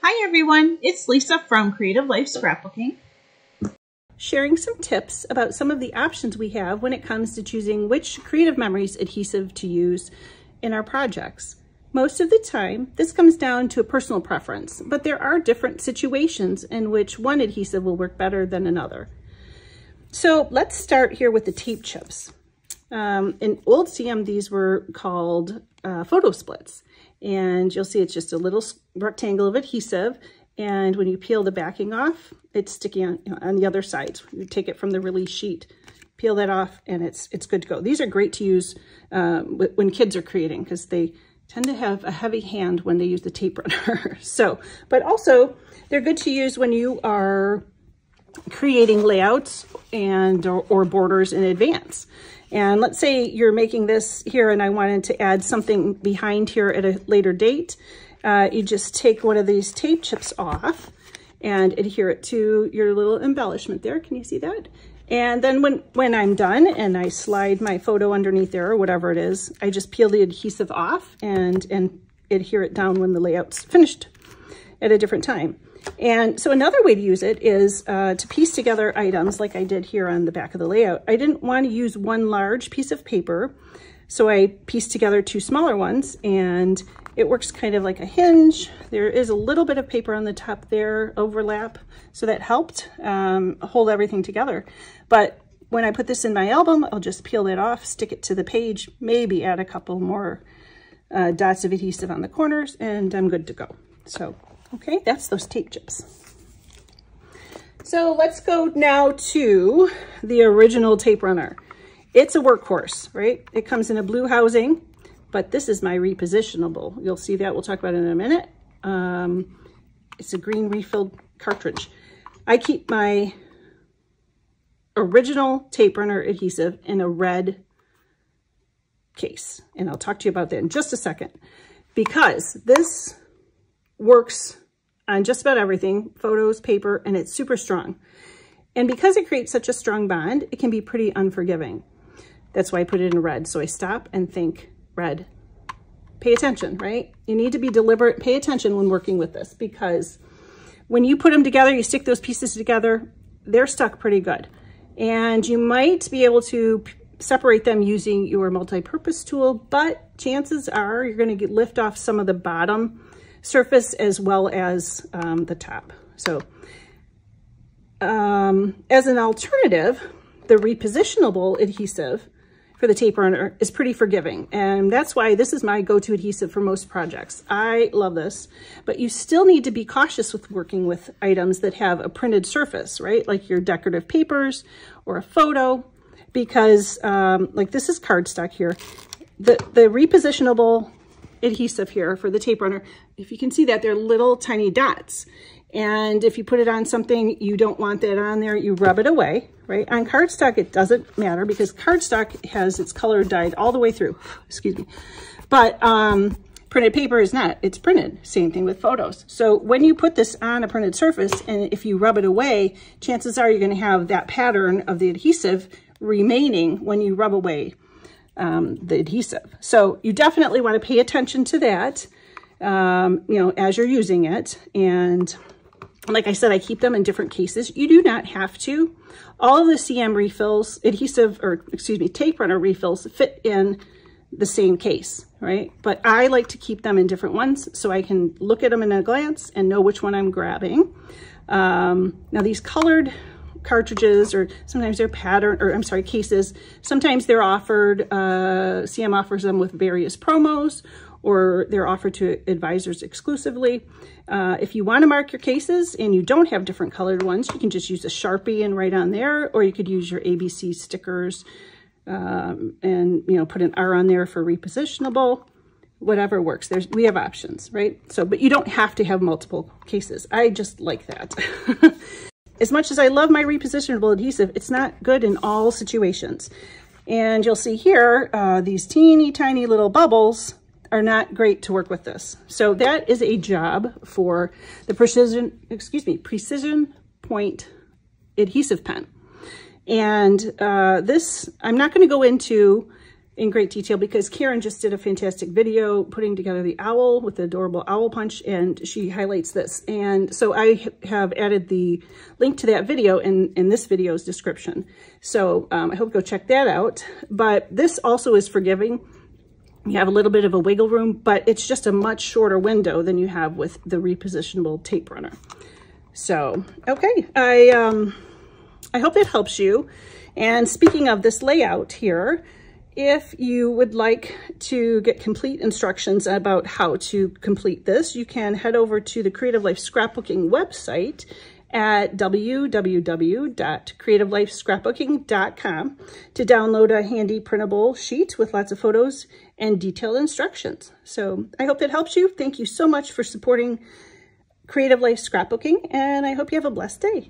Hi everyone, it's Lisa from Creative Life Scrapbooking, sharing some tips about some of the options we have when it comes to choosing which Creative Memories adhesive to use in our projects. Most of the time, this comes down to a personal preference, but there are different situations in which one adhesive will work better than another. So let's start here with the tape chips. In old CM, these were called photo splits. And you'll see it's just a little rectangle of adhesive. And when you peel the backing off, it's sticking on the other side. You take it from the release sheet, peel that off, and it's good to go. These are great to use when kids are creating because they tend to have a heavy hand when they use the tape runner. But also they're good to use when you are creating layouts and or borders in advance. And let's say you're making this here and I wanted to add something behind here at a later date. You just take one of these tape chips off and adhere it to your little embellishment there. Can you see that? And then when I'm done and I slide my photo underneath there or whatever it is, I just peel the adhesive off and adhere it down when the layout's finished at a different time. And so another way to use it is to piece together items like I did here on the back of the layout. I didn't want to use one large piece of paper, so I pieced together two smaller ones, and it works kind of like a hinge. There is a little bit of paper on the top there, overlap, so that helped hold everything together. But when I put this in my album, I'll just peel that off, stick it to the page, maybe add a couple more dots of adhesive on the corners, and I'm good to go. So, okay, that's those tape chips. So let's go now to the original tape runner. It's a workhorse, right? It comes in a blue housing, but this is my repositionable. You'll see that, we'll talk about it in a minute. It's a green refilled cartridge. I keep my original tape runner adhesive in a red case, and I'll talk to you about that in just a second, because this works on just about everything, photos, paper, and it's super strong. And because it creates such a strong bond, it can be pretty unforgiving. That's why I put it in red. So I stop and think, red. Pay attention, right? You need to be deliberate, pay attention when working with this, because when you put them together, you stick those pieces together, they're stuck pretty good. And you might be able to separate them using your multi-purpose tool, but chances are you're going to lift off some of the bottom surface as well as the top. So as an alternative, the repositionable adhesive for the tape runner is pretty forgiving. And that's why this is my go-to adhesive for most projects. I love this, but you still need to be cautious with working with items that have a printed surface, right? Like your decorative papers or a photo, because like this is cardstock here. The repositionable adhesive here for the tape runner, if you can see that, they're little tiny dots. And if you put it on something, you don't want that on there, you rub it away, right? On cardstock, it doesn't matter because cardstock has its color dyed all the way through, excuse me. But printed paper is not, it's printed. Same thing with photos. So when you put this on a printed surface and if you rub it away, chances are you're gonna have that pattern of the adhesive remaining when you rub away the adhesive. So you definitely want to pay attention to that, you know, as you're using it. And like I said, I keep them in different cases. You do not have to. All of the CM refills, adhesive, or excuse me, tape runner refills fit in the same case, right? But I like to keep them in different ones so I can look at them in a glance and know which one I'm grabbing. Now these colored cartridges, or sometimes they're pattern, or I'm sorry, cases. Sometimes they're offered, CM offers them with various promos, or they're offered to advisors exclusively. If you want to mark your cases and you don't have different colored ones, you can just use a Sharpie and write on there, or you could use your ABC stickers and, you know, put an R on there for repositionable, whatever works. We have options, right? So, but you don't have to have multiple cases. I just like that. As much as I love my repositionable adhesive, it's not good in all situations. And you'll see here, these teeny tiny little bubbles are not great to work with this. So that is a job for the precision point adhesive pen. And this, I'm not going to go into in great detail because Karen just did a fantastic video putting together the owl with the adorable owl punch, and she highlights this. And so I have added the link to that video in this video's description. So I hope you'll check that out. But this also is forgiving. You have a little bit of a wiggle room, but it's just a much shorter window than you have with the repositionable tape runner. So, okay, I hope that helps you. And speaking of this layout here, if you would like to get complete instructions about how to complete this, you can head over to the Creative Life Scrapbooking website at www.creativelifescrapbooking.com to download a handy printable sheet with lots of photos and detailed instructions. So I hope that helps you. Thank you so much for supporting Creative Life Scrapbooking, and I hope you have a blessed day.